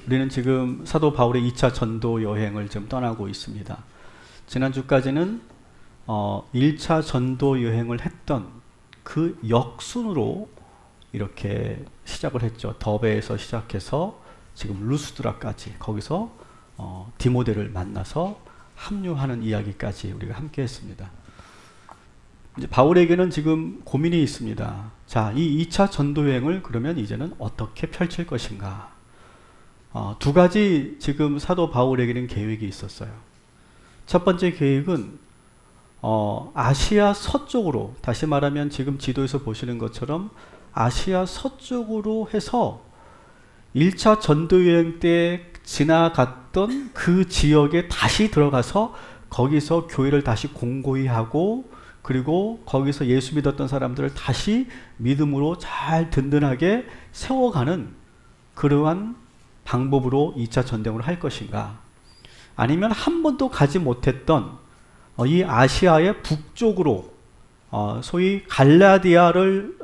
우리는 지금 사도 바울의 2차 전도 여행을 지금 떠나고 있습니다. 지난주까지는 1차 전도 여행을 했던 그 역순으로 이렇게 시작을 했죠. 더베에서 시작해서 지금 루스드라까지, 거기서 디모데를 만나서 합류하는 이야기까지 우리가 함께 했습니다. 이제 바울에게는 지금 고민이 있습니다. 자, 이 2차 전도 여행을 그러면 이제는 어떻게 펼칠 것인가? 두 가지 지금 사도 바울에게는 계획이 있었어요. 첫 번째 계획은 아시아 서쪽으로, 다시 말하면 지금 지도에서 보시는 것처럼 아시아 서쪽으로 해서 1차 전도여행 때 지나갔던 그 지역에 다시 들어가서 거기서 교회를 다시 공고히 하고, 그리고 거기서 예수 믿었던 사람들을 다시 믿음으로 잘 든든하게 세워가는 그러한 방법으로 2차 전도여행을 할 것인가, 아니면 한 번도 가지 못했던 이 아시아의 북쪽으로 소위 갈라디아를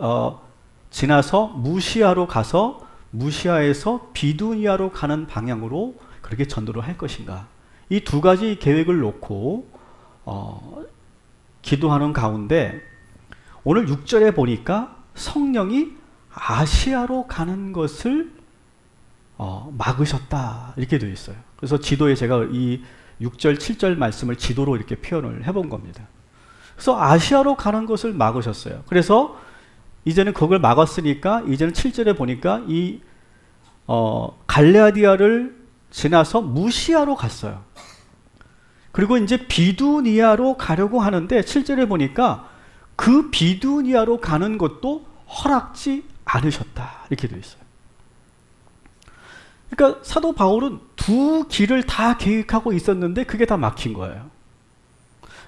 지나서 무시아로 가서 무시아에서 비두니아로 가는 방향으로 그렇게 전도를 할 것인가. 이 두 가지 계획을 놓고 기도하는 가운데 오늘 6절에 보니까 성령이 아시아로 가는 것을 막으셨다, 이렇게 되어 있어요. 그래서 지도에 제가 이 6절, 7절 말씀을 지도로 이렇게 표현을 해본 겁니다. 그래서 아시아로 가는 것을 막으셨어요. 그래서 이제는 그걸 막았으니까 이제는 7절에 보니까 이 갈라디아를 지나서 무시아로 갔어요. 그리고 이제 비두니아로 가려고 하는데 7절에 보니까 그 비두니아로 가는 것도 허락지 않으셨다, 이렇게 되어 있어요. 그러니까 사도 바울은 두 길을 다 계획하고 있었는데 그게 다 막힌 거예요.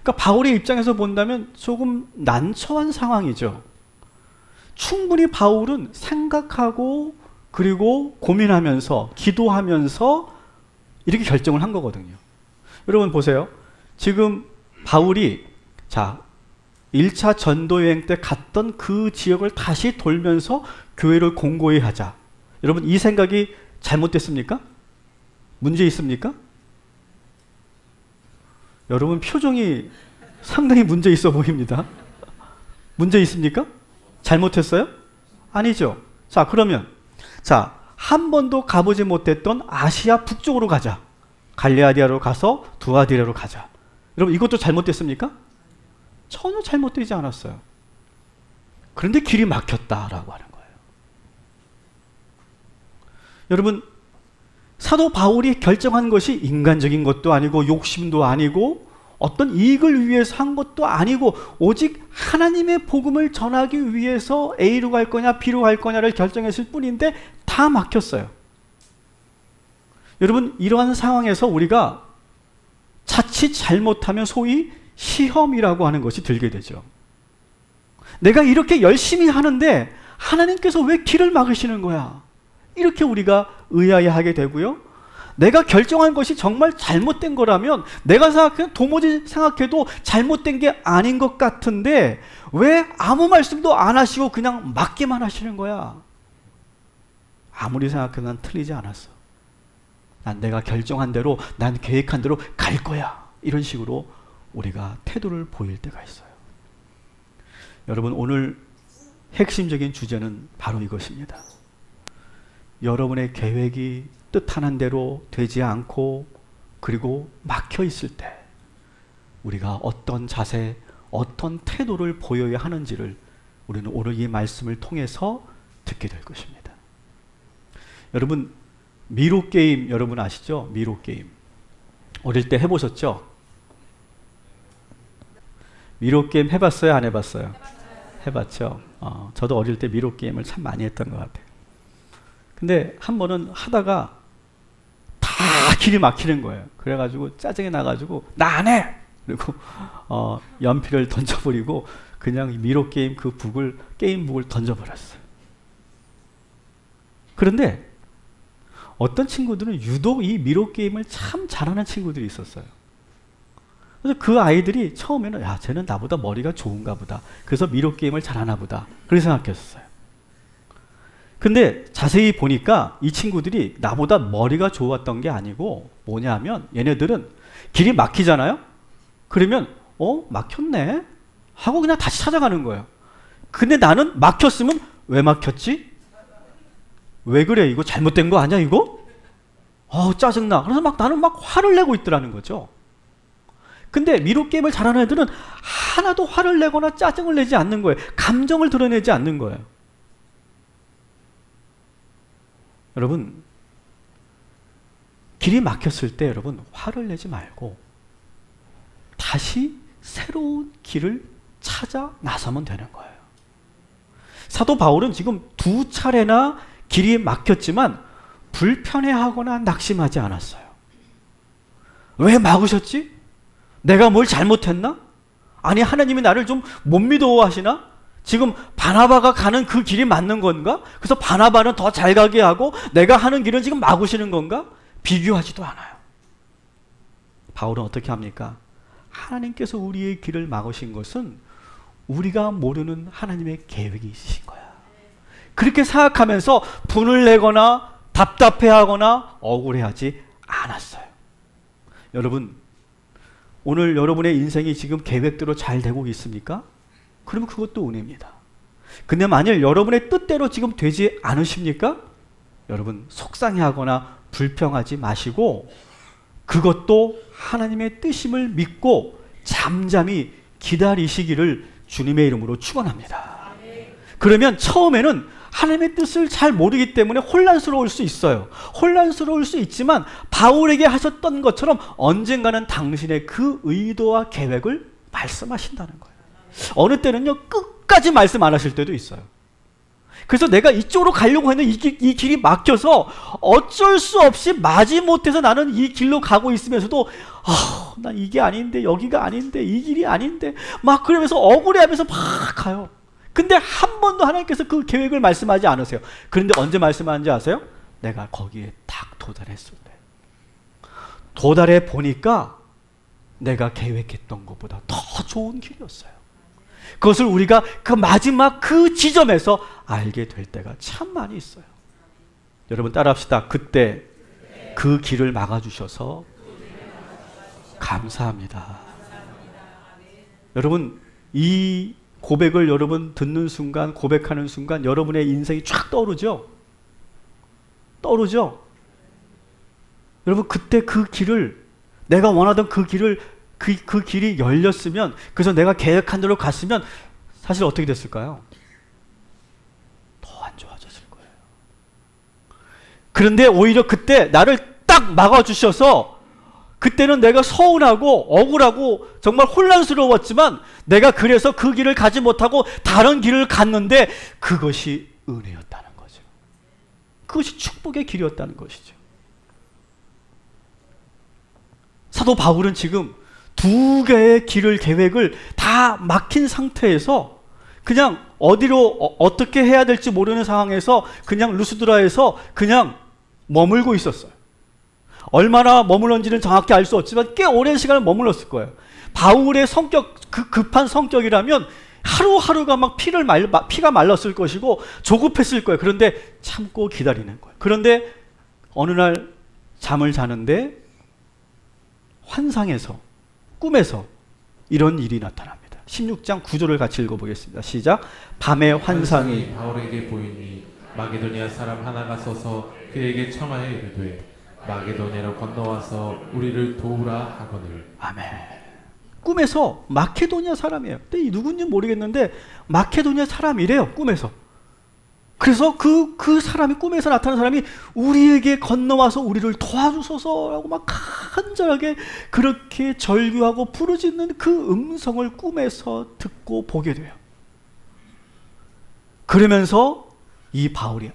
그러니까 바울의 입장에서 본다면 조금 난처한 상황이죠. 충분히 바울은 생각하고 그리고 고민하면서 기도하면서 이렇게 결정을 한 거거든요. 여러분 보세요. 지금 바울이 1차 전도여행 때 갔던 그 지역을 다시 돌면서 교회를 공고히 하자. 여러분 이 생각이 잘못됐습니까? 문제 있습니까? 여러분 표정이 상당히 문제 있어 보입니다. 문제 있습니까? 잘못했어요? 아니죠. 자, 그러면 한 번도 가보지 못했던 아시아 북쪽으로 가자. 갈라디아로 가서 두아디라로 가자. 여러분 이것도 잘못됐습니까? 전혀 잘못되지 않았어요. 그런데 길이 막혔다라고 하는 거예요. 여러분 사도 바울이 결정한 것이 인간적인 것도 아니고 욕심도 아니고 어떤 이익을 위해서 한 것도 아니고 오직 하나님의 복음을 전하기 위해서 A로 갈 거냐 B로 갈 거냐를 결정했을 뿐인데 다 막혔어요. 여러분 이러한 상황에서 우리가 자칫 잘못하면 소위 시험이라고 하는 것이 들게 되죠. 내가 이렇게 열심히 하는데 하나님께서 왜 길을 막으시는 거야? 이렇게 우리가 의아해하게 되고요. 내가 결정한 것이 정말 잘못된 거라면 내가 도무지 생각해도 잘못된 게 아닌 것 같은데 왜 아무 말씀도 안 하시고 그냥 맡기만 하시는 거야? 아무리 생각해도 난 틀리지 않았어. 난 내가 결정한 대로, 난 계획한 대로 갈 거야. 이런 식으로 우리가 태도를 보일 때가 있어요. 여러분 오늘 핵심적인 주제는 바로 이것입니다. 여러분의 계획이 뜻하는 대로 되지 않고 그리고 막혀 있을 때 우리가 어떤 자세, 어떤 태도를 보여야 하는지를 우리는 오늘 이 말씀을 통해서 듣게 될 것입니다. 여러분 미로 게임 여러분 아시죠? 미로 게임 어릴 때 해보셨죠? 미로 게임 해봤어요? 안 해봤어요? 해봤죠. 저도 어릴 때 미로 게임을 참 많이 했던 것 같아요. 근데 한 번은 하다가 다 길이 막히는 거예요. 그래가지고 짜증이 나가지고 나 안 해! 그리고 연필을 던져버리고 그냥 미로 게임 그 게임북을 던져버렸어요. 그런데 어떤 친구들은 유독 이 미로 게임을 참 잘하는 친구들이 있었어요. 그래서 그 아이들이 처음에는 야, 쟤는 나보다 머리가 좋은가 보다. 그래서 미로 게임을 잘하나 보다. 그렇게 생각했었어요. 근데 자세히 보니까 이 친구들이 나보다 머리가 좋았던 게 아니고 뭐냐면 얘네들은 길이 막히잖아요. 그러면 막혔네 하고 그냥 다시 찾아가는 거예요. 근데 나는 막혔으면 왜 막혔지? 왜 그래? 이거 잘못된 거 아니야 이거? 짜증나. 그래서 나는 막 화를 내고 있더라는 거죠. 근데 미로 게임을 잘하는 애들은 하나도 화를 내거나 짜증을 내지 않는 거예요. 감정을 드러내지 않는 거예요. 여러분, 길이 막혔을 때 여러분 화를 내지 말고 다시 새로운 길을 찾아 나서면 되는 거예요. 사도 바울은 지금 2차례나 길이 막혔지만 불편해하거나 낙심하지 않았어요. 왜 막으셨지? 내가 뭘 잘못했나? 아니 하나님이 나를 좀 못 믿어하시나? 지금 바나바가 가는 그 길이 맞는 건가? 그래서 바나바는 더 잘 가게 하고 내가 하는 길은 지금 막으시는 건가? 비교하지도 않아요. 바울은 어떻게 합니까? 하나님께서 우리의 길을 막으신 것은 우리가 모르는 하나님의 계획이 있으신 거야. 그렇게 생각하면서 분을 내거나 답답해하거나 억울해하지 않았어요. 여러분, 오늘 여러분의 인생이 지금 계획대로 잘 되고 있습니까? 그러면 그것도 은혜입니다. 근데 만일 여러분의 뜻대로 지금 되지 않으십니까? 여러분 속상해하거나 불평하지 마시고 그것도 하나님의 뜻임을 믿고 잠잠히 기다리시기를 주님의 이름으로 축원합니다. 그러면 처음에는 하나님의 뜻을 잘 모르기 때문에 혼란스러울 수 있어요. 혼란스러울 수 있지만 바울에게 하셨던 것처럼 언젠가는 당신의 그 의도와 계획을 말씀하신다는 거예요. 어느 때는요 끝까지 말씀 안 하실 때도 있어요. 그래서 내가 이쪽으로 가려고 했는데 이 길이 막혀서 어쩔 수 없이 마지못해서 나는 이 길로 가고 있으면서도 난 이게 아닌데 여기가 아닌데 이 길이 아닌데 막 그러면서 억울해하면서 막 가요. 근데 한 번도 하나님께서 그 계획을 말씀하지 않으세요. 그런데 언제 말씀하는지 아세요? 내가 거기에 딱 도달했을 때. 도달해 보니까 내가 계획했던 것보다 더 좋은 길이었어요. 그것을 우리가 그 마지막 그 지점에서 알게 될 때가 참 많이 있어요. 여러분 따라합시다. 그때 그 길을 막아주셔서 감사합니다. 여러분 이 고백을 여러분 듣는 순간, 고백하는 순간 여러분의 인생이 쫙 떠오르죠? 떠오르죠? 여러분 그때 그 길을 내가 원하던 그 길을 그 길이 열렸으면 그래서 내가 계획한 대로 갔으면 사실 어떻게 됐을까요? 더 안 좋아졌을 거예요. 그런데 오히려 그때 나를 딱 막아주셔서 그때는 내가 서운하고 억울하고 정말 혼란스러웠지만 내가 그래서 그 길을 가지 못하고 다른 길을 갔는데 그것이 은혜였다는 거죠. 그것이 축복의 길이었다는 것이죠. 사도 바울은 지금 2개의 길을 계획을 다 막힌 상태에서 그냥 어디로 어떻게 해야 될지 모르는 상황에서 그냥 루스드라에서 그냥 머물고 있었어요. 얼마나 머물렀는지는 정확히 알 수 없지만 꽤 오랜 시간을 머물렀을 거예요. 바울의 성격, 그 급한 성격이라면 하루하루가 막 피가 말랐을 것이고 조급했을 거예요. 그런데 참고 기다리는 거예요. 그런데 어느 날 잠을 자는데 환상에서 꿈에서 이런 일이 나타납니다. 16장 9절을 같이 읽어보겠습니다. 시작. 밤의 환상이 바울에게 보이니 마게도니아 사람 하나가 서서 그에게 청하여 이르되 마게도니아로 건너와서 우리를 도우라 하거늘. 아멘. 꿈에서 마케도니아 사람이에요. 근데 이 누군지 모르겠는데 마케도니아 사람이래요. 꿈에서. 그래서 그 사람이 꿈에서 나타난 사람이 우리에게 건너와서 우리를 도와주소서라고 막 간절하게 그렇게 절규하고 부르짖는 그 음성을 꿈에서 듣고 보게 돼요. 그러면서 이 바울이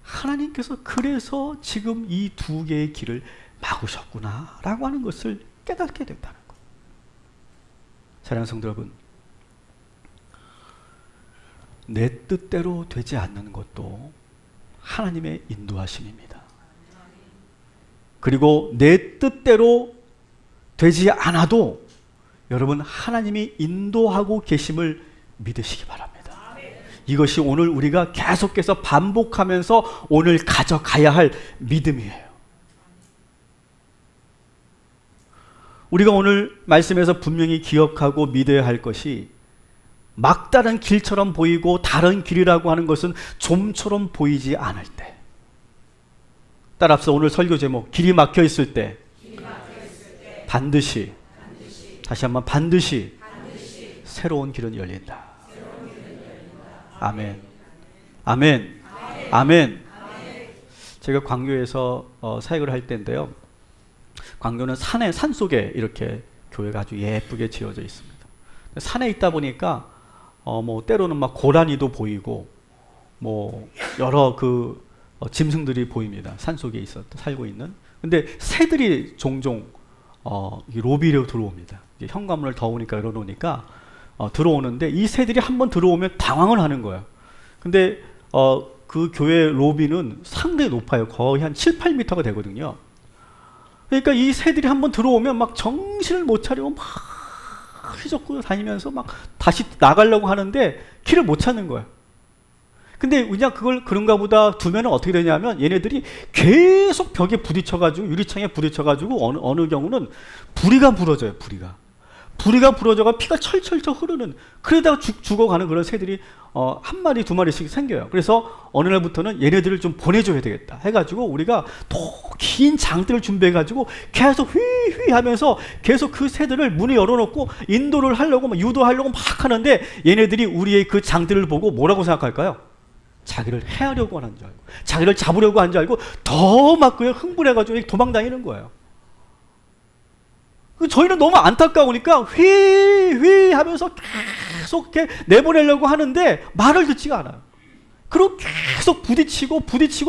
하나님께서 그래서 지금 이 2개의 길을 막으셨구나 라고 하는 것을 깨닫게 된다는 거예요. 사랑하는 성도 여러분, 내 뜻대로 되지 않는 것도 하나님의 인도하심입니다. 그리고 내 뜻대로 되지 않아도 여러분 하나님이 인도하고 계심을 믿으시기 바랍니다. 이것이 오늘 우리가 계속해서 반복하면서 오늘 가져가야 할 믿음이에요. 우리가 오늘 말씀에서 분명히 기억하고 믿어야 할 것이 막다른 길처럼 보이고 다른 길이라고 하는 것은 좀처럼 보이지 않을 때, 따라서 오늘 설교 제목 길이 막혀 있을 때 반드시 다시 한번 반드시 새로운 길은 열린다. 아멘. 아멘. 아멘. 제가 광교에서 사역을 할 때인데요. 광교는 산 속에 이렇게 교회가 아주 예쁘게 지어져 있습니다. 산에 있다 보니까 뭐 때로는 막 고라니도 보이고 뭐 여러 짐승들이 보입니다. 산 속에 살고 있는. 근데 새들이 종종 이 로비로 들어옵니다. 이제 현관문을 더우니까 열어놓으니까 들어오는데 이 새들이 한번 들어오면 당황을 하는 거예요. 근데 그 교회 로비는 상당히 높아요. 거의 한 7, 8m가 되거든요. 그러니까 이 새들이 한번 들어오면 막 정신을 못 차리고 막 휘젓고 다니면서 막 다시 나가려고 하는데 길을 못 찾는 거예요. 근데 그냥 그걸 그런가 보다 두면 어떻게 되냐면 얘네들이 계속 벽에 부딪혀가지고 유리창에 부딪혀가지고 어느 경우는 부리가 부러져요. 부리가 부러져가 피가 철철철 흐르는, 그러다가 죽어가는 그런 새들이 한 마리 두 마리씩 생겨요. 그래서 어느 날부터는 얘네들을 좀 보내줘야 되겠다 해가지고 우리가 더 긴 장대를 준비해가지고 계속 휘휘 하면서 계속 그 새들을 문을 열어놓고 인도를 하려고 막 유도하려고 막 하는데 얘네들이 우리의 그 장대를 보고 뭐라고 생각할까요? 자기를 해하려고 하는 줄 알고, 자기를 잡으려고 하는 줄 알고 더 막 그냥 흥분해가지고 도망다니는 거예요. 저희는 너무 안타까우니까 휘휘 하면서 계속 이렇게 내보내려고 하는데 말을 듣지가 않아요. 그리고 계속 부딪히고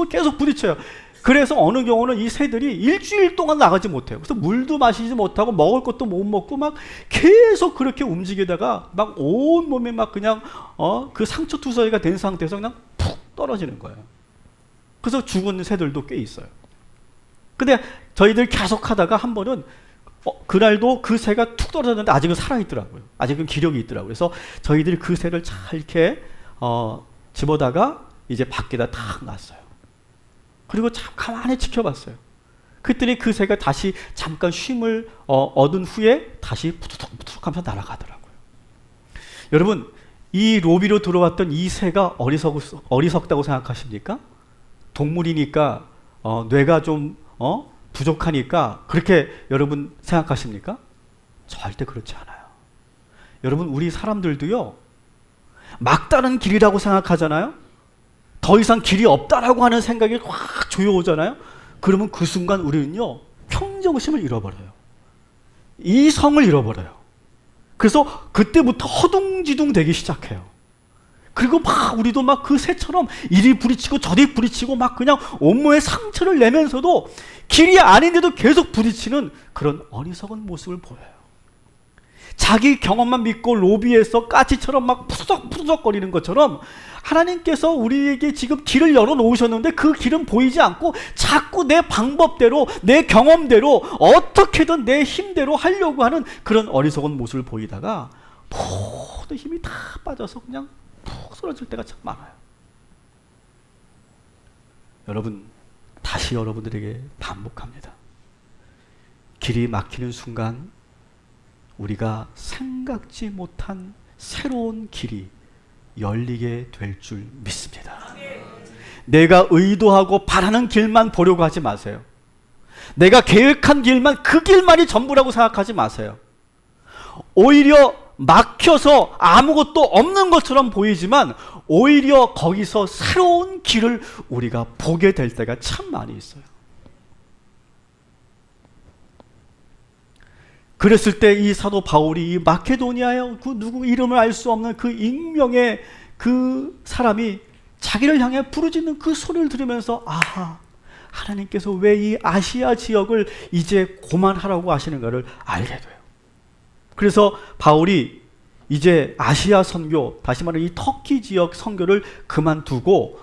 계속 부딪혀요. 그래서 어느 경우는 이 새들이 일주일 동안 나가지 못해요. 그래서 물도 마시지 못하고 먹을 것도 못 먹고 막 계속 그렇게 움직이다가 막 온몸에 막 그냥 그 상처 투성이가 된 상태에서 그냥 푹 떨어지는 거예요. 그래서 죽은 새들도 꽤 있어요. 근데 저희들 계속 하다가 한 번은 그날도 그 새가 툭 떨어졌는데 아직은 살아있더라고요. 아직은 기력이 있더라고요. 그래서 저희들이 그 새를 잘 이렇게 집어다가 이제 밖에다 탁 놨어요. 그리고 참 가만히 지켜봤어요. 그랬더니 그 새가 다시 잠깐 쉼을 얻은 후에 다시 푸드덕푸드덕 하면서 날아가더라고요. 여러분, 이 로비로 들어왔던 이 새가 어리석다고 생각하십니까? 동물이니까 뇌가 좀 부족하니까 그렇게 여러분 생각하십니까? 절대 그렇지 않아요. 여러분, 우리 사람들도요, 막다른 길이라고 생각하잖아요. 더 이상 길이 없다라고 하는 생각이 확 조여오잖아요. 그러면 그 순간 우리는요, 평정심을 잃어버려요. 이성을 잃어버려요. 그래서 그때부터 허둥지둥 되기 시작해요. 그리고 막 우리도 막 그 새처럼 이리 부딪히고 저리 부딪히고 막 그냥 온몸에 상처를 내면서도 길이 아닌데도 계속 부딪히는 그런 어리석은 모습을 보여요. 자기 경험만 믿고 로비에서 까치처럼 막 푸석푸석거리는 것처럼 하나님께서 우리에게 지금 길을 열어놓으셨는데 그 길은 보이지 않고 자꾸 내 방법대로, 내 경험대로, 어떻게든 내 힘대로 하려고 하는 그런 어리석은 모습을 보이다가 모든 힘이 다 빠져서 그냥 푹 쓰러질 때가 참 많아요. 여러분, 다시 여러분들에게 반복합니다. 길이 막히는 순간 우리가 생각지 못한 새로운 길이 열리게 될 줄 믿습니다. 내가 의도하고 바라는 길만 보려고 하지 마세요. 내가 계획한 길만, 그 길만이 전부라고 생각하지 마세요. 오히려 막혀서 아무것도 없는 것처럼 보이지만 오히려 거기서 새로운 길을 우리가 보게 될 때가 참 많이 있어요. 그랬을 때 이 사도 바울이 이 마케도니아의 그 누구 이름을 알 수 없는 그 익명의 그 사람이 자기를 향해 부르짖는 그 소리를 들으면서 아하, 하나님께서 왜 이 아시아 지역을 이제 고만하라고 하시는가를 알게 돼요. 그래서 바울이 이제 아시아 선교, 다시 말해 이 터키 지역 선교를 그만두고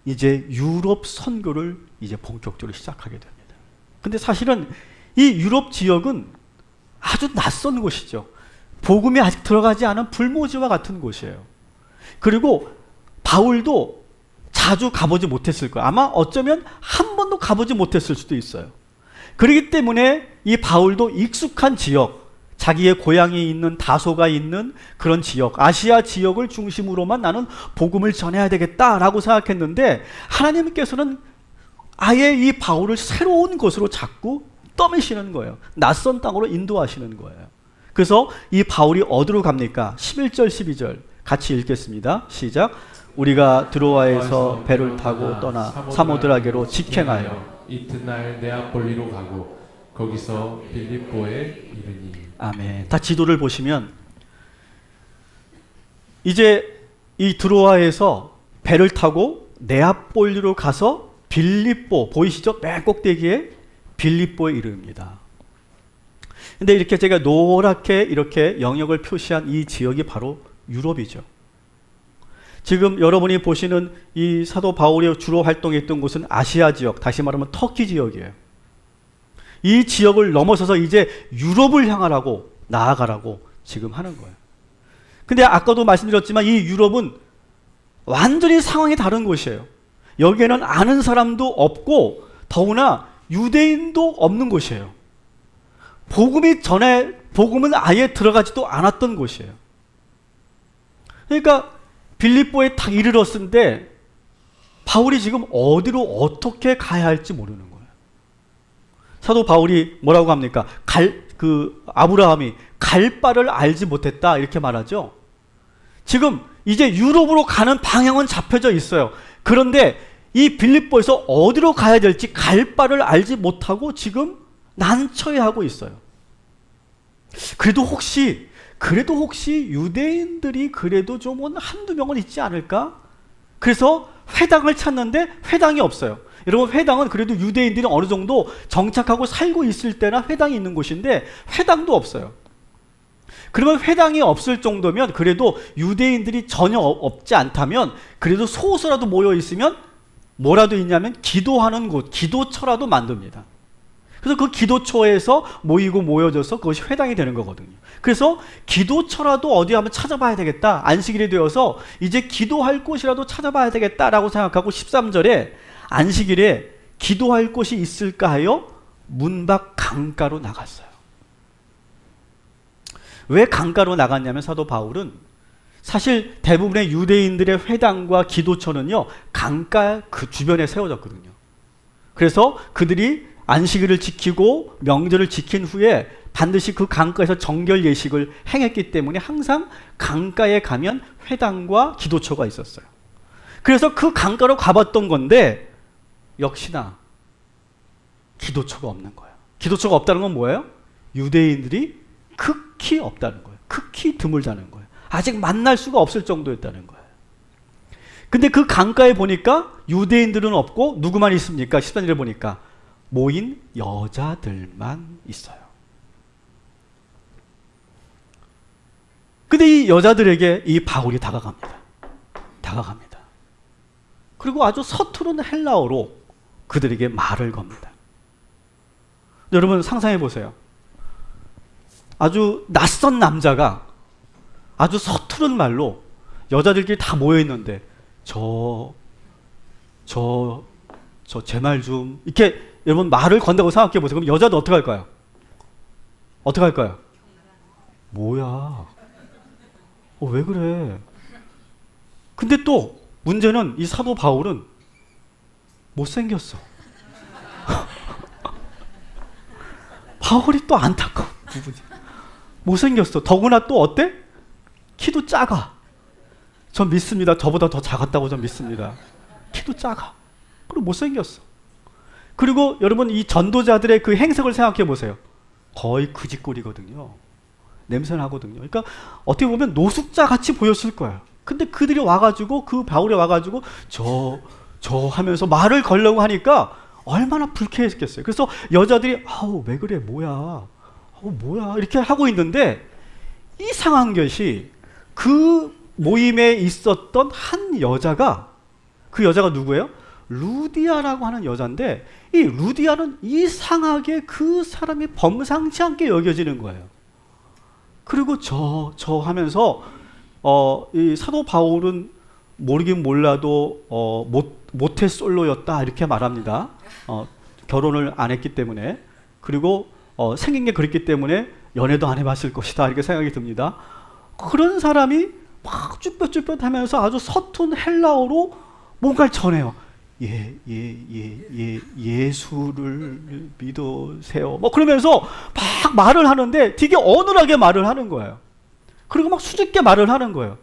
이제 유럽 선교를 이제 본격적으로 시작하게 됩니다. 근데 사실은 이 유럽 지역은 아주 낯선 곳이죠. 복음이 아직 들어가지 않은 불모지와 같은 곳이에요. 그리고 바울도 자주 가보지 못했을 거예요. 아마 어쩌면 한 번도 가보지 못했을 수도 있어요. 그렇기 때문에 이 바울도 익숙한 지역, 자기의 고향이 있는 다소가 있는 그런 지역, 아시아 지역을 중심으로만 나는 복음을 전해야 되겠다라고 생각했는데, 하나님께서는 아예 이 바울을 새로운 곳으로 자꾸 떠미시는 거예요. 낯선 땅으로 인도하시는 거예요. 그래서 이 바울이 어디로 갑니까? 11절 12절 같이 읽겠습니다. 시작. 우리가 드로아에서 배를 타고 떠나 사모드라게로 직행하여 이튿날 네아폴리로 가고 거기서 빌립보에 이르니. 아멘. 다 지도를 보시면 이제 이 드로아에서 배를 타고 네아폴리로 가서 빌립보, 보이시죠? 맨 꼭대기에 빌립보에 이릅니다. 근데 이렇게 제가 노랗게 이렇게 영역을 표시한 이 지역이 바로 유럽이죠. 지금 여러분이 보시는 이 사도 바울이 주로 활동했던 곳은 아시아 지역, 다시 말하면 터키 지역이에요. 이 지역을 넘어서서 이제 유럽을 향하라고, 나아가라고 지금 하는 거예요. 근데 아까도 말씀드렸지만 이 유럽은 완전히 상황이 다른 곳이에요. 여기에는 아는 사람도 없고 더구나 유대인도 없는 곳이에요. 복음은 아예 들어가지도 않았던 곳이에요. 그러니까 빌립보에 딱 이르렀는데 바울이 지금 어디로 어떻게 가야 할지 모르는 거예요. 사도 바울이 뭐라고 합니까? 아브라함이 갈 바를 알지 못했다 이렇게 말하죠. 지금 이제 유럽으로 가는 방향은 잡혀져 있어요. 그런데 이 빌립보에서 어디로 가야 될지 갈 바를 알지 못하고 지금 난처해하고 있어요. 그래도 혹시 유대인들이 그래도 좀 한두 명은 있지 않을까? 그래서 회당을 찾는데 회당이 없어요. 여러분, 회당은 그래도 유대인들이 어느 정도 정착하고 살고 있을 때나 회당이 있는 곳인데 회당도 없어요. 그러면 회당이 없을 정도면 그래도 유대인들이 전혀 없지 않다면 그래도 소수라도 모여 있으면 뭐라도 있냐면 기도하는 곳, 기도처라도 만듭니다. 그래서 그 기도처에서 모여져서 그것이 회당이 되는 거거든요. 그래서 기도처라도 어디 한번 찾아봐야 되겠다. 안식일이 되어서 이제 기도할 곳이라도 찾아봐야 되겠다라고 생각하고 13절에 안식일에 기도할 곳이 있을까 하여 문 밖 강가로 나갔어요. 왜 강가로 나갔냐면 사도 바울은 사실 대부분의 유대인들의 회당과 기도처는요, 강가 그 주변에 세워졌거든요. 그래서 그들이 안식일을 지키고 명절을 지킨 후에 반드시 그 강가에서 정결 예식을 행했기 때문에 항상 강가에 가면 회당과 기도처가 있었어요. 그래서 그 강가로 가봤던 건데 역시나 기도처가 없는 거예요. 기도처가 없다는 건 뭐예요? 유대인들이 극히 없다는 거예요. 극히 드물다는 거예요. 아직 만날 수가 없을 정도였다는 거예요. 근데 그 강가에 보니까 유대인들은 없고 누구만 있습니까? 13절에 보니까 모인 여자들만 있어요. 근데 이 여자들에게 이 바울이 다가갑니다. 그리고 아주 서투른 헬라어로 그들에게 말을 겁니다. 여러분 상상해 보세요. 아주 낯선 남자가 아주 서투른 말로 여자들끼리 다 모여 있는데 제 말 좀 이렇게 여러분 말을 건다고 생각해 보세요. 그럼 여자도 어떻게 할까요? 뭐야? 왜 그래? 근데 또 문제는 이 사도 바울은 못생겼어. 바울이 또 안타까운 부분이 못생겼어. 더구나 또 어때? 키도 작아. 전 믿습니다. 저보다 더 작았다고 전 믿습니다. 키도 작아. 그리고 못생겼어. 그리고 여러분 이 전도자들의 그 행색을 생각해 보세요. 거의 그짓골이거든요. 냄새나거든요. 그러니까 어떻게 보면 노숙자 같이 보였을 거예요. 근데 그들이 와가지고 그 바울이 와가지고 저 하면서 말을 걸려고 하니까 얼마나 불쾌했겠어요. 그래서 여자들이 왜 그래 뭐야 이렇게 하고 있는데 이상한 것이 그 모임에 있었던 한 여자가 그 여자가 누구예요? 루디아라고 하는 여자인데 이 루디아는 이상하게 그 사람이 범상치 않게 여겨지는 거예요. 그리고 저 하면서 이 사도 바울은 모르긴 몰라도 모태솔로였다 이렇게 말합니다. 결혼을 안 했기 때문에, 그리고 생긴 게 그랬기 때문에 연애도 안 해봤을 것이다 이렇게 생각이 듭니다. 그런 사람이 막 쭈뼛쭈뼛하면서 아주 서툰 헬라어로 뭔가를 전해요. 예수를 믿으세요. 뭐 그러면서 막 말을 하는데 되게 어눌하게 말을 하는 거예요. 그리고 막 수줍게 말을 하는 거예요.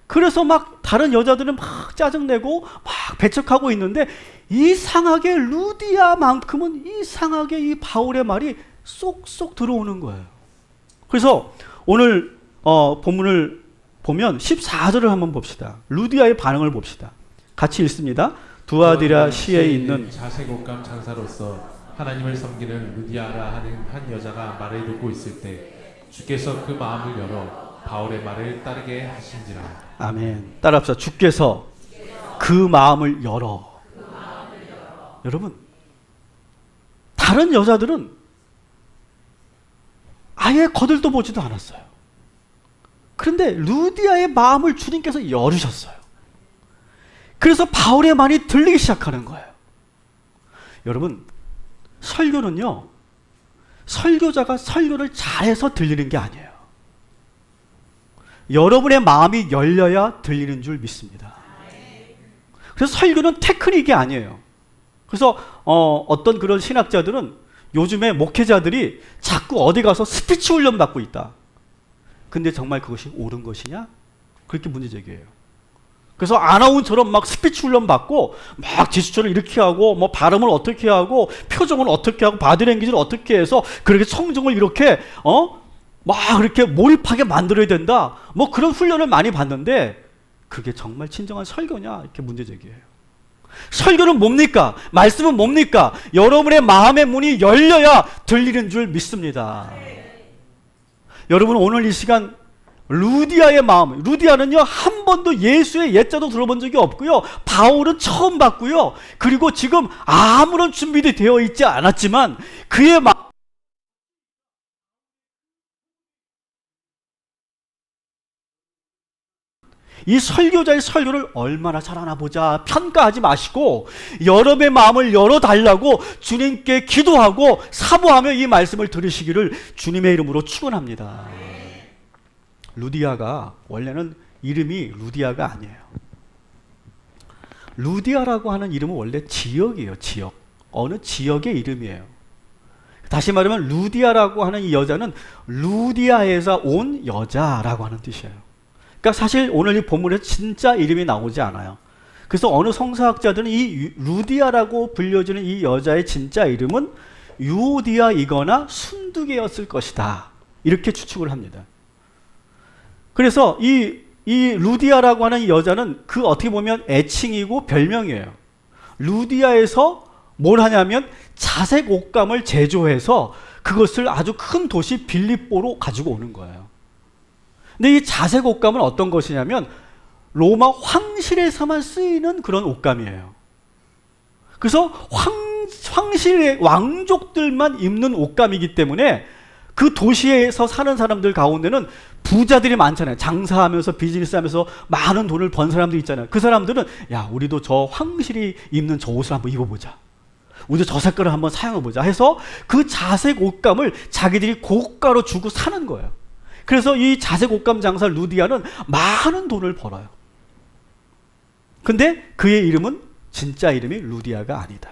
그래서 막 다른 여자들은 막 짜증내고 막 배척하고 있는데, 이상하게 루디아만큼은 이상하게 이 바울의 말이 쏙쏙 들어오는 거예요. 그래서 오늘 본문을 보면 14절을 한번 봅시다. 루디아의 반응을 봅시다. 같이 읽습니다. 두아디라 시에 있는 자색옷감 장사로서 하나님을 섬기는 루디아라 하는 한 여자가 말을 듣고 있을 때 주께서 그 마음을 열어 바울의 말을 따르게 하신지라. 아멘. 따라합시다. 주께서 그 마음을 열어. 여러분, 다른 여자들은 아예 거들떠 보지도 않았어요. 그런데 루디아의 마음을 주님께서 열으셨어요. 그래서 바울의 말이 들리기 시작하는 거예요. 여러분, 설교는요, 설교자가 설교를 잘해서 들리는 게 아니에요. 여러분의 마음이 열려야 들리는 줄 믿습니다. 그래서 설교는 테크닉이 아니에요. 그래서 어떤 그런 신학자들은 요즘에 목회자들이 자꾸 어디 가서 스피치 훈련 받고 있다. 근데 정말 그것이 옳은 것이냐? 그렇게 문제제기해요. 그래서 아나운처럼 막 스피치 훈련 받고 막 제스처를 이렇게 하고 뭐 발음을 어떻게 하고 표정을 어떻게 하고 바디랭귀지를 어떻게 해서 그렇게 성정을 이렇게 막 이렇게 몰입하게 만들어야 된다. 뭐 그런 훈련을 많이 받는데 그게 정말 진정한 설교냐? 이렇게 문제제기해요. 설교는 뭡니까? 말씀은 뭡니까? 여러분의 마음의 문이 열려야 들리는 줄 믿습니다. 여러분, 오늘 이 시간 루디아의 마음, 루디아는요 한 번도 예수의 예자도 들어본 적이 없고요, 바울은 처음 봤고요, 그리고 지금 아무런 준비도 되어 있지 않았지만 그의 마음, 이 설교자의 설교를 얼마나 잘하나 보자 평가하지 마시고 여러분의 마음을 열어달라고 주님께 기도하고 사모하며 이 말씀을 들으시기를 주님의 이름으로 축원합니다. 루디아가 원래는 이름이 루디아가 아니에요. 루디아라고 하는 이름은 원래 지역이에요. 지역. 어느 지역의 이름이에요. 다시 말하면 루디아라고 하는 이 여자는 루디아에서 온 여자라고 하는 뜻이에요. 그러니까 사실 오늘 이 본문에 진짜 이름이 나오지 않아요. 그래서 어느 성서학자들은 이 루디아라고 불려지는 이 여자의 진짜 이름은 유오디아이거나 순두개였을 것이다. 이렇게 추측을 합니다. 그래서 이 루디아라고 하는 이 여자는 그 어떻게 보면 애칭이고 별명이에요. 루디아에서 뭘 하냐면 자색 옷감을 제조해서 그것을 아주 큰 도시 빌립보로 가지고 오는 거예요. 근데 이 자색 옷감은 어떤 것이냐면 로마 황실에서만 쓰이는 그런 옷감이에요. 그래서 황실의 왕족들만 입는 옷감이기 때문에 그 도시에서 사는 사람들 가운데는 부자들이 많잖아요. 장사하면서 비즈니스하면서 많은 돈을 번 사람들 있잖아요. 그 사람들은 야, 우리도 저 황실이 입는 저 옷을 한번 입어보자. 우리도 저 색깔을 한번 사용해보자 해서 그 자색 옷감을 자기들이 고가로 주고 사는 거예요. 그래서 이 자색 옷감 장사 루디아는 많은 돈을 벌어요. 근데 그의 이름은 진짜 이름이 루디아가 아니다.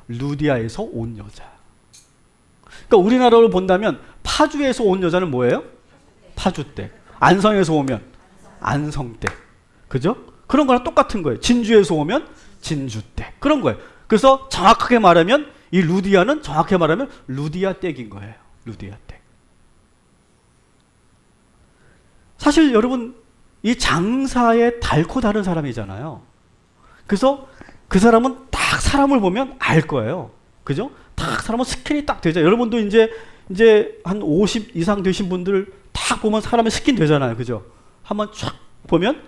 루디아에서 온 여자. 그러니까 우리나라로 본다면 파주에서 온 여자는 뭐예요? 파주댁. 안성에서 오면 안성댁. 그죠? 그런 거랑 똑같은 거예요. 진주에서 오면 진주댁. 그런 거예요. 그래서 정확하게 말하면 이 루디아는 정확하게 말하면 루디아댁인 거예요. 루디아댁. 사실 여러분, 이 장사에 닳고 다른 사람이잖아요. 그래서 그 사람은 딱 사람을 보면 알 거예요. 그죠? 딱 사람은 스캔이 딱 되죠. 여러분도 이제 한 50 이상 되신 분들 딱 보면 사람은 스캔 되잖아요. 그죠? 한번 쫙 보면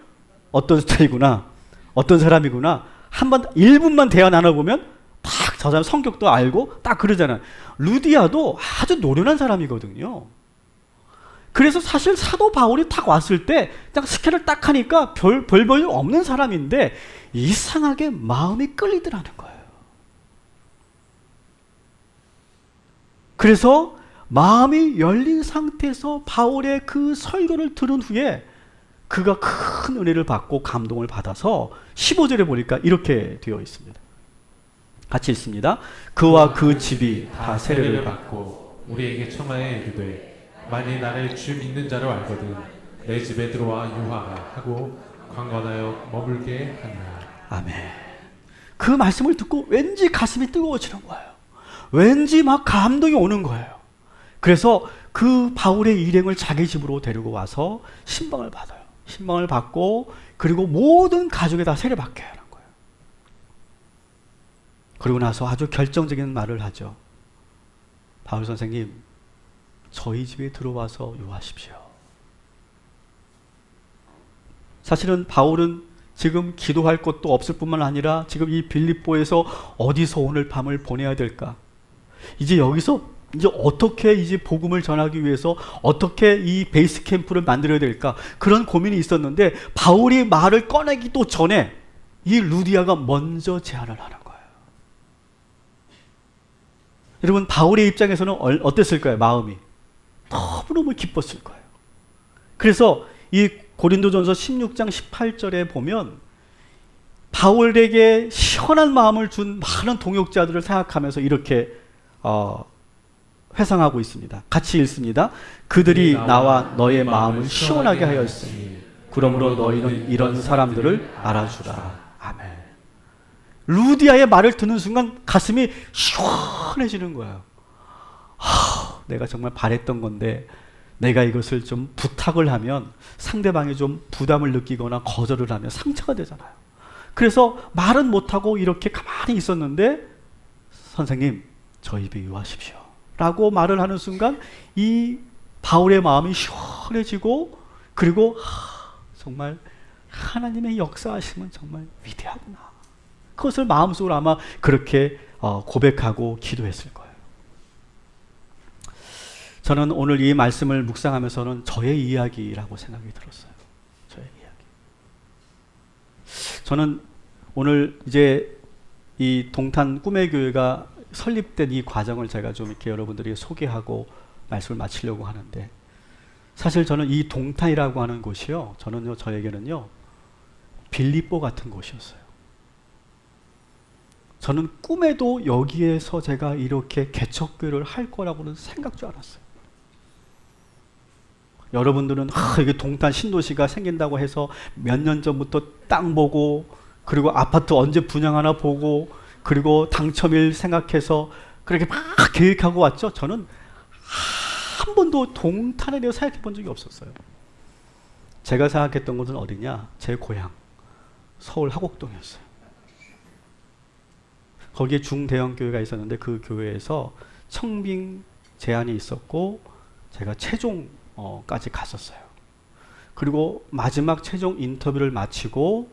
어떤 스타일이구나, 어떤 사람이구나. 한번 1분만 대화 나눠보면 딱 저 사람 성격도 알고 딱 그러잖아요. 루디아도 아주 노련한 사람이거든요. 그래서 사실 사도 바울이 딱 왔을 때 그냥 스캔을 딱 하니까 별 볼 없는 사람인데 이상하게 마음이 끌리더라는 거예요. 그래서 마음이 열린 상태에서 바울의 그 설교를 들은 후에 그가 큰 은혜를 받고 감동을 받아서 15절에 보니까 이렇게 되어 있습니다. 같이 읽습니다. 그와 그 집이 다 세례를 받고 우리에게 청하에 이르되 만일 나를 주 믿는 자로 알거든 내 집에 들어와 유하라 하고 강건하여 머물게 하니라. 아멘. 그 말씀을 듣고 왠지 가슴이 뜨거워지는 거예요. 왠지 막 감동이 오는 거예요. 그래서 그 바울의 일행을 자기 집으로 데리고 와서 신방을 받아요. 신방을 받고 그리고 모든 가족에 다 세례받게 하는 거예요. 그리고 나서 아주 결정적인 말을 하죠. 바울 선생님, 저희 집에 들어와서 유하십시오. 사실은 바울은 지금 기도할 것도 없을 뿐만 아니라 지금 이 빌립보에서 어디서 오늘 밤을 보내야 될까? 이제 여기서 이제 어떻게 이제 복음을 전하기 위해서 어떻게 이 베이스 캠프를 만들어야 될까? 그런 고민이 있었는데 바울이 말을 꺼내기도 전에 이 루디아가 먼저 제안을 하는 거예요. 여러분, 바울의 입장에서는 어땠을까요? 마음이 너무너무 기뻤을 거예요. 그래서 이 고린도전서 16장 18절에 보면 바울에게 시원한 마음을 준 많은 동역자들을 생각하면서 이렇게 회상하고 있습니다. 같이 읽습니다. 그들이 나와 너의 마음을 시원하게 하였으니 그러므로 너희는 이런 사람들을 알아주라. 아멘. 루디아의 말을 듣는 순간 가슴이 시원해지는 거예요. 내가 정말 바랬던 건데 내가 이것을 좀 부탁을 하면 상대방이 좀 부담을 느끼거나 거절을 하면 상처가 되잖아요. 그래서 말은 못하고 이렇게 가만히 있었는데 선생님, 저희 입에 유하십시오 라고 말을 하는 순간 이 바울의 마음이 시원해지고 그리고 정말 하나님의 역사하심은 정말 위대하구나. 그것을 마음속으로 아마 그렇게 고백하고 기도했을 거예요. 저는 오늘 이 말씀을 묵상하면서는 저의 이야기라고 생각이 들었어요. 저의 이야기. 저는 오늘 이제 이 동탄 꿈의 교회가 설립된 이 과정을 제가 좀 이렇게 여러분들에게 소개하고 말씀을 마치려고 하는데, 사실 저는 이 동탄이라고 하는 곳이요, 저에게는요 빌립보 같은 곳이었어요. 저는 꿈에도 여기에서 제가 이렇게 개척교회를 할 거라고는 생각도 안 했어요. 여러분들은 이게 동탄 신도시가 생긴다고 해서 몇 년 전부터 땅 보고 그리고 아파트 언제 분양하나 보고 그리고 당첨일 생각해서 그렇게 막 계획하고 왔죠. 저는 한 번도 동탄에 대해서 생각해 본 적이 없었어요. 제가 생각했던 곳은 어디냐? 제 고향 서울 화곡동이었어요. 거기에 중대형 교회가 있었는데 그 교회에서 청빙 제안이 있었고 제가 최종까지 갔었어요. 그리고 마지막 최종 인터뷰를 마치고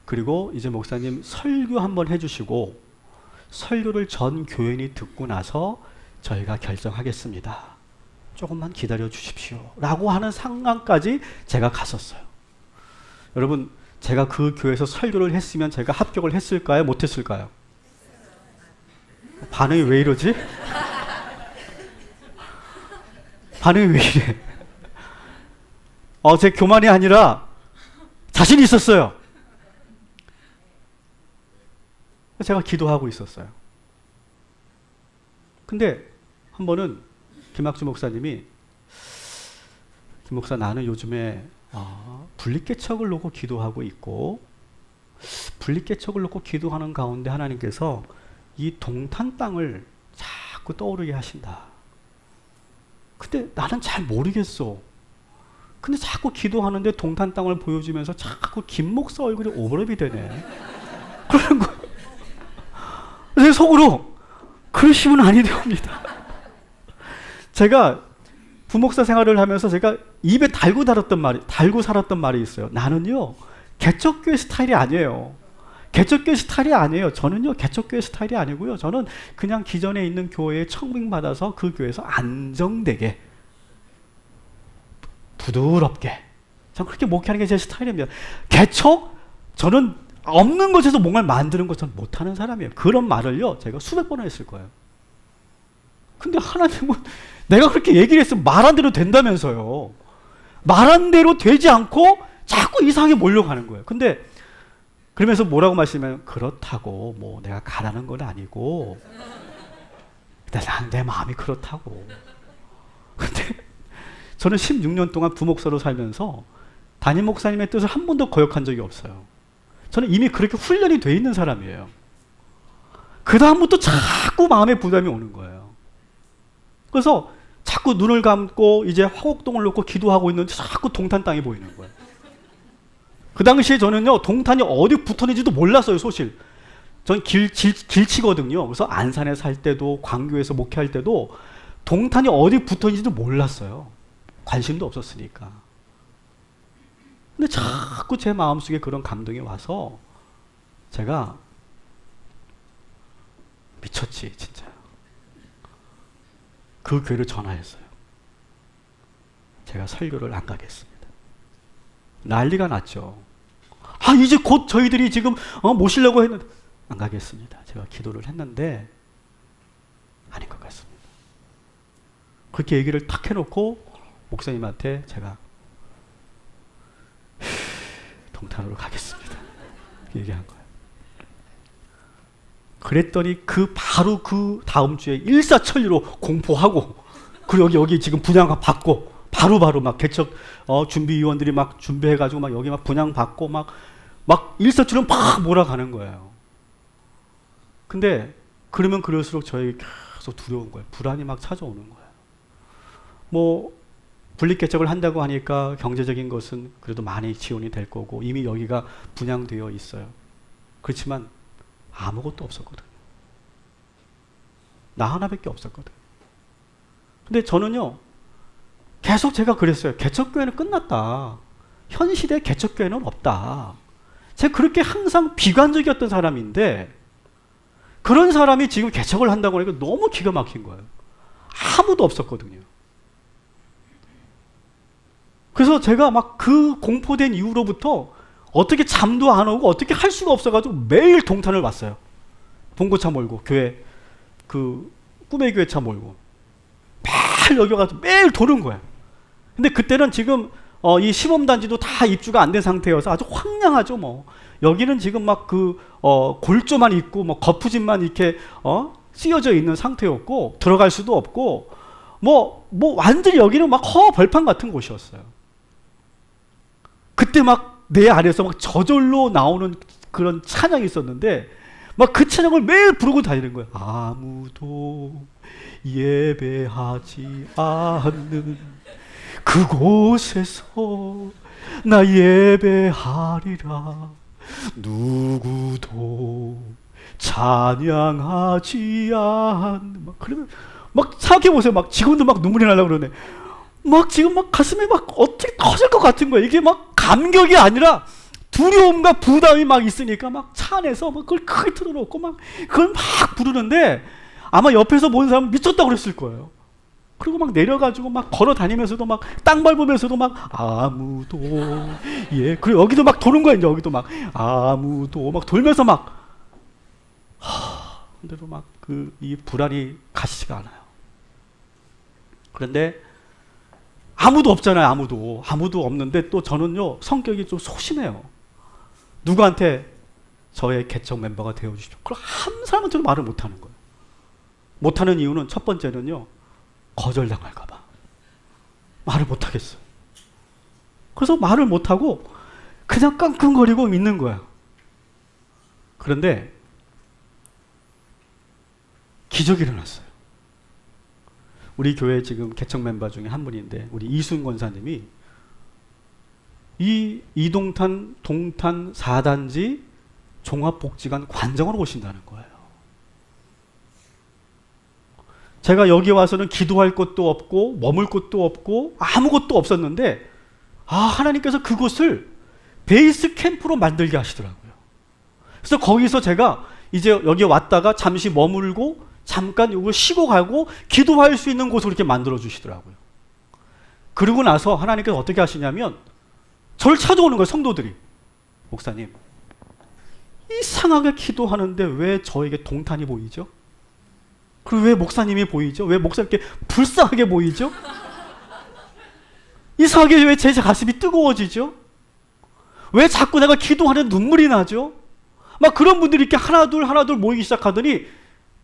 그리고 이제 목사님 설교 한번 해주시고 설교를 전 교인이 듣고 나서 저희가 결정하겠습니다. 조금만 기다려 주십시오 라고 하는 상황까지 제가 갔었어요. 여러분, 제가 그 교회에서 설교를 했으면 제가 합격을 했을까요? 못했을까요? 반응이 왜 이러지? 반응이 왜 이래? 제 교만이 아니라 자신이 있었어요. 제가 기도하고 있었어요. 근데 한 번은 김학주 목사님이, 김 목사, 나는 요즘에 분리개척을 놓고 기도하고 있고 분리개척을 놓고 기도하는 가운데 하나님께서 이 동탄 땅을 자꾸 떠오르게 하신다. 근데 나는 잘 모르겠어. 근데 자꾸 기도하는데 동탄 땅을 보여주면서 자꾸 김 목사 얼굴이 오버랩이 되네. 그러는 거예요. 제 속으로 그러시면 아니 되옵니다. 제가 부목사 생활을 하면서 제가 입에 달고 살았던 말이 있어요. 나는요 개척교회 스타일이 아니에요. 개척교회 스타일이 아니에요. 저는요 개척교회 스타일이 아니고요. 저는 그냥 기존에 있는 교회에 청빙받아서 그 교회에서 안정되게 부드럽게. 전 그렇게 목회하는 게 제 스타일입니다. 개척? 저는 없는 것에서 뭔가를 만드는 것 저는 못하는 사람이에요. 그런 말을요 제가 수백 번 했을 거예요. 근데 하나님은 내가 그렇게 얘기를 했으면 말한 대로 된다면서요. 말한 대로 되지 않고 자꾸 이상하게 몰려가는 거예요. 근데 그러면서 뭐라고 말씀하면 그렇다고 뭐 내가 가라는 건 아니고 내 마음이 그렇다고. 근데 저는 16년 동안 부목사로 살면서 담임 목사님의 뜻을 한 번도 거역한 적이 없어요. 저는 이미 그렇게 훈련이 돼 있는 사람이에요. 그 다음부터 자꾸 마음에 부담이 오는 거예요. 그래서 자꾸 눈을 감고 이제 화곡동을 놓고 기도하고 있는데 자꾸 동탄 땅이 보이는 거예요. 그 당시에 저는요 동탄이 어디 붙었는지도 몰랐어요. 소실 전 길치거든요. 그래서 안산에 살 때도 광교에서 목회할 때도 동탄이 어디 붙었는지도 몰랐어요. 관심도 없었으니까. 근데 자꾸 제 마음속에 그런 감동이 와서 제가 미쳤지 진짜. 그 교회를 전화했어요. 제가 설교를 안 가겠습니다. 난리가 났죠. 아 이제 곧 저희들이 지금 모시려고 했는데 안 가겠습니다. 제가 기도를 했는데 아닌 것 같습니다. 그렇게 얘기를 탁 해놓고 목사님한테 제가 동탄으로 가겠습니다. 얘기한 거예요. 그랬더니 바로 그 다음 주에 일사천리로 공포하고 그리고 여기 지금 분양 받고 바로 막 개척 준비위원들이 막 준비해가지고 막 여기 막 분양 받고 막 일사천리로 막 몰아가는 거예요. 근데 그러면 그럴수록 저에게 계속 두려운 거예요. 불안이 막 찾아오는 거예요. 뭐 분립 개척을 한다고 하니까 경제적인 것은 그래도 많이 지원이 될 거고 이미 여기가 분양되어 있어요. 그렇지만 아무것도 없었거든요. 나 하나밖에 없었거든요. 근데 저는요 계속 제가 그랬어요. 개척교회는 끝났다. 현 시대에 개척교회는 없다. 제가 그렇게 항상 비관적이었던 사람인데 그런 사람이 지금 개척을 한다고 하니까 너무 기가 막힌 거예요. 아무도 없었거든요. 그래서 제가 막 그 공포된 이후로부터 어떻게 잠도 안 오고 어떻게 할 수가 없어가지고 매일 동탄을 왔어요. 봉고차 몰고 교회 그 꿈의 교회 차 몰고 매일 여기 와서 매일 도는 거예요. 근데 그때는 지금 이 시범단지도 다 입주가 안 된 상태여서 아주 황량하죠. 뭐 여기는 지금 막 골조만 있고 뭐 거푸집만 이렇게 씌어져 있는 상태였고 들어갈 수도 없고 뭐 완전히 여기는 막 벌판 같은 곳이었어요. 그때 막 내 안에서 막 저절로 나오는 그런 찬양이 있었는데 막 그 찬양을 매일 부르고 다니는 거예요. 아무도 예배하지 않는 그곳에서 나 예배하리라. 누구도 찬양하지 않는 그러면 막 생각해보세요. 막 지금도 막 눈물이 나려고 그러네. 막 지금 막 가슴이 막 어떻게 터질 것 같은 거예요. 이게 막 감격이 아니라 두려움과 부담이 막 있으니까 막 차 안에서 막 그걸 크게 틀어놓고 막 그걸 막 부르는데 아마 옆에서 본 사람은 미쳤다고 그랬을 거예요. 그리고 막 내려가지고 막 걸어 다니면서도 막 땅 밟으면서도 막 아무도 그리고 여기도 막 도는 거예요. 여기도 막 아무도 막 돌면서 막 근데도 막 이 불안이 가시지가 않아요. 그런데 아무도 없잖아요. 아무도 없는데 또 저는요 성격이 좀 소심해요. 누구한테 저의 개척 멤버가 되어주십시오. 그럼 한 사람한테도 말을 못하는 거예요. 못하는 이유는 첫 번째는요 거절당할까봐 말을 못하겠어요. 그래서 말을 못하고 그냥 끙끙거리고 있는 거예요. 그런데 기적이 일어났어요. 우리 교회 지금 개척 멤버 중에 한 분인데 우리 이순 권사님이 이 이동탄 동탄 4단지 종합복지관 관장으로 오신다는 거예요. 제가 여기 와서는 기도할 곳도 없고 머물 곳도 없고 아무것도 없었는데 하나님께서 그곳을 베이스 캠프로 만들게 하시더라고요. 그래서 거기서 제가 이제 여기 왔다가 잠시 머물고 잠깐 이거 쉬고 가고 기도할 수 있는 곳으로 이렇게 만들어 주시더라고요. 그러고 나서 하나님께서 어떻게 하시냐면 저를 찾아오는 거예요. 성도들이. 목사님, 이상하게 기도하는데 왜 저에게 동탄이 보이죠? 그리고 왜 목사님이 보이죠? 왜 목사님께 불쌍하게 보이죠? 이상하게 왜 제 가슴이 뜨거워지죠? 왜 자꾸 내가 기도하는 눈물이 나죠? 막 그런 분들이 이렇게 하나둘 모이기 시작하더니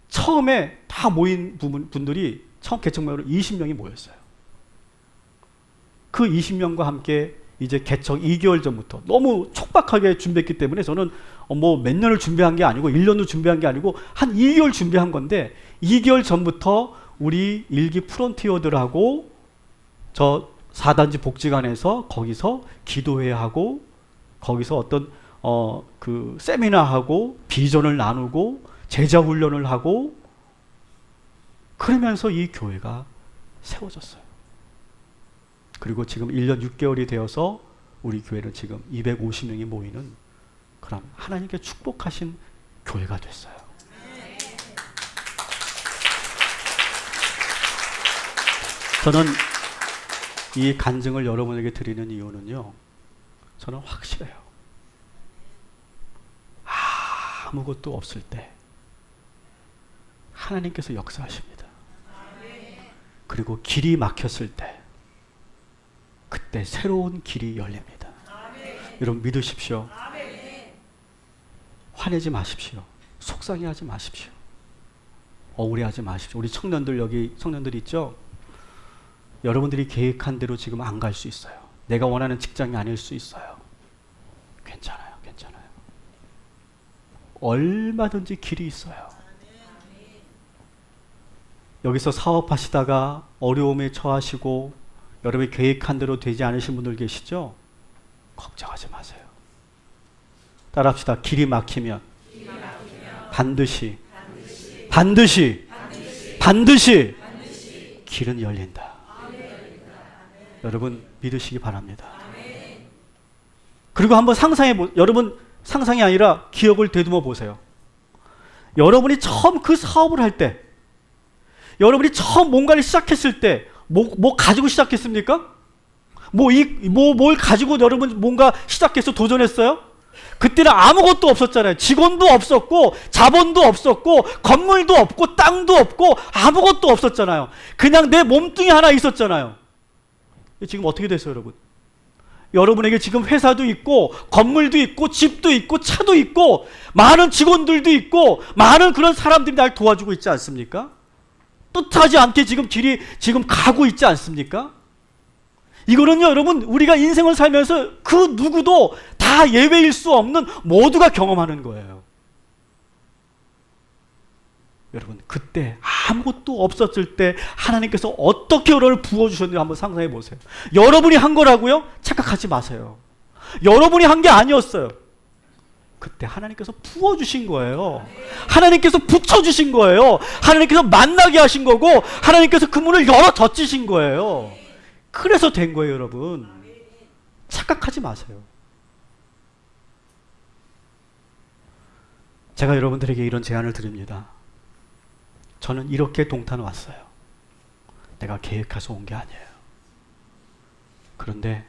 처음에 다 모인 분들이 처음 개척마을로 20명이 모였어요. 그 20명과 함께 이제 개척 2개월 전부터 너무 촉박하게 준비했기 때문에 저는 뭐 몇 년을 준비한 게 아니고 1년도 준비한 게 아니고 한 2개월 준비한 건데 2개월 전부터 우리 일기 프론티어들하고 저 4단지 복지관에서 거기서 기도회 하고 거기서 어떤 그 세미나하고 비전을 나누고 제자 훈련을 하고 그러면서 이 교회가 세워졌어요. 그리고 지금 1년 6개월이 되어서 우리 교회는 지금 250명이 모이는 그런 하나님께 축복하신 교회가 됐어요. 저는 이 간증을 여러분에게 드리는 이유는요, 저는 확실해요. 아무것도 없을 때 하나님께서 역사하십니다. 그리고 길이 막혔을 때 그때 새로운 길이 열립니다. 여러분 믿으십시오. 화내지 마십시오. 속상해하지 마십시오. 억울해하지 마십시오. 우리 청년들, 여기 청년들 있죠? 여러분들이 계획한 대로 지금 안 갈 수 있어요. 내가 원하는 직장이 아닐 수 있어요. 괜찮아요. 괜찮아요. 얼마든지 길이 있어요. 여기서 사업하시다가 어려움에 처하시고 여러분이 계획한 대로 되지 않으신 분들 계시죠? 걱정하지 마세요. 따라합시다. 길이 막히면 반드시 길은 열린다. 여러분 믿으시기 바랍니다. 그리고 한번 여러분 상상이 아니라 기억을 되듬어 보세요. 여러분이 처음 그 사업을 할 때, 여러분이 처음 뭔가를 시작했을 때, 뭐 가지고 시작했습니까? 뭘 가지고 여러분 뭔가 시작해서 도전했어요? 그때는 아무것도 없었잖아요. 직원도 없었고, 자본도 없었고, 건물도 없고, 땅도 없고, 아무것도 없었잖아요. 그냥 내 몸뚱이 하나 있었잖아요. 지금 어떻게 됐어요, 여러분? 여러분에게 지금 회사도 있고, 건물도 있고, 집도 있고, 차도 있고, 많은 직원들도 있고, 많은 그런 사람들이 날 도와주고 있지 않습니까? 뜻하지 않게 길이 가고 있지 않습니까? 이거는요, 여러분, 우리가 인생을 살면서 그 누구도 다 예외일 수 없는 모두가 경험하는 거예요. 여러분, 그때 아무것도 없었을 때 하나님께서 어떻게 여러분을 부어주셨는지 한번 상상해 보세요. 여러분이 한 거라고요? 착각하지 마세요. 여러분이 한 게 아니었어요. 그때 하나님께서 부어주신 거예요. 하나님께서 붙여주신 거예요. 하나님께서 만나게 하신 거고, 하나님께서 그 문을 열어 젖히신 거예요. 그래서 된 거예요, 여러분. 착각하지 마세요. 제가 여러분들에게 이런 제안을 드립니다. 저는 이렇게 동탄 왔어요. 내가 계획해서 온 게 아니에요. 그런데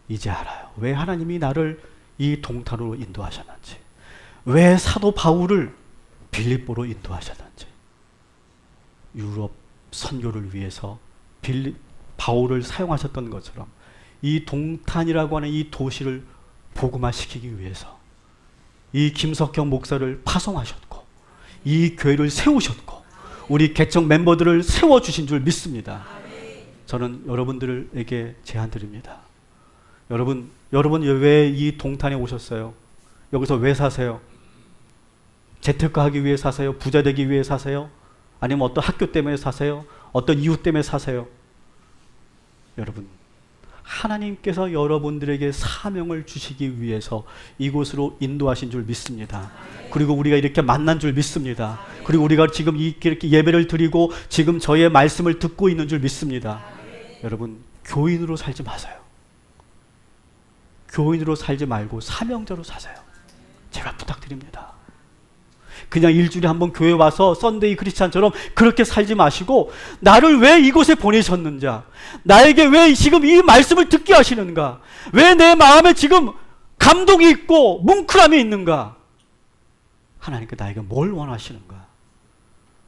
이제 알아요. 왜 하나님이 나를 이 동탄으로 인도하셨는지, 왜 사도 바울을 빌립보로 인도하셨는지, 유럽 선교를 위해서 바울을 사용하셨던 것처럼 이 동탄이라고 하는 이 도시를 복음화시키기 위해서 이 김석경 목사를 파송하셨고 이 교회를 세우셨고 우리 개척 멤버들을 세워주신 줄 믿습니다. 저는 여러분들에게 제안드립니다. 여러분 왜 이 동탄에 오셨어요? 여기서 왜 사세요? 재테크하기 위해 사세요? 부자 되기 위해 사세요? 아니면 어떤 학교 때문에 사세요? 어떤 이유 때문에 사세요? 여러분, 하나님께서 여러분들에게 사명을 주시기 위해서 이곳으로 인도하신 줄 믿습니다. 그리고 우리가 이렇게 만난 줄 믿습니다. 그리고 우리가 지금 이렇게 예배를 드리고 지금 저의 말씀을 듣고 있는 줄 믿습니다. 여러분, 교인으로 살지 마세요. 교인으로 살지 말고 사명자로 사세요. 제가 부탁드립니다. 그냥 일주일에 한 번 교회 와서 썬데이 크리스찬처럼 그렇게 살지 마시고 나를 왜 이곳에 보내셨는지, 나에게 왜 지금 이 말씀을 듣게 하시는가, 왜 내 마음에 지금 감동이 있고 뭉클함이 있는가, 하나님께 나에게 뭘 원하시는가,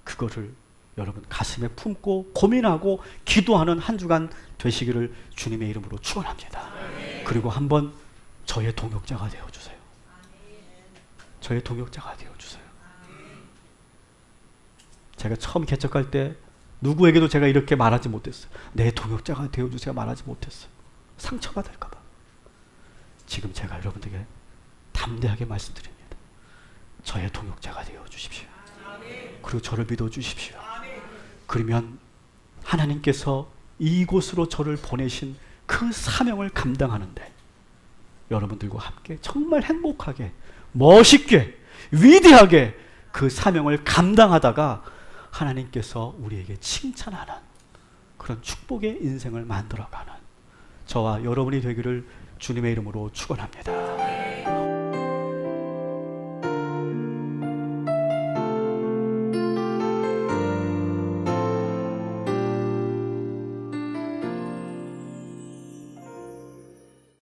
그거를 여러분 가슴에 품고 고민하고 기도하는 한 주간 되시기를 주님의 이름으로 축원합니다. 그리고 한번 저의 동역자가 되어주세요. 저의 동역자가 되어주세요. 제가 처음 개척할 때 누구에게도 제가 이렇게 말하지 못했어요. 내 동역자가 되어주세요 말하지 못했어요. 상처받을까 봐. 지금 제가 여러분들에게 담대하게 말씀드립니다. 저의 동역자가 되어주십시오. 그리고 저를 믿어주십시오. 그러면 하나님께서 이곳으로 저를 보내신 그 사명을 감당하는데 여러분들과 함께 정말 행복하게, 멋있게, 위대하게 그 사명을 감당하다가 하나님께서 우리에게 칭찬하는 그런 축복의 인생을 만들어가는 저와 여러분이 되기를 주님의 이름으로 축원합니다.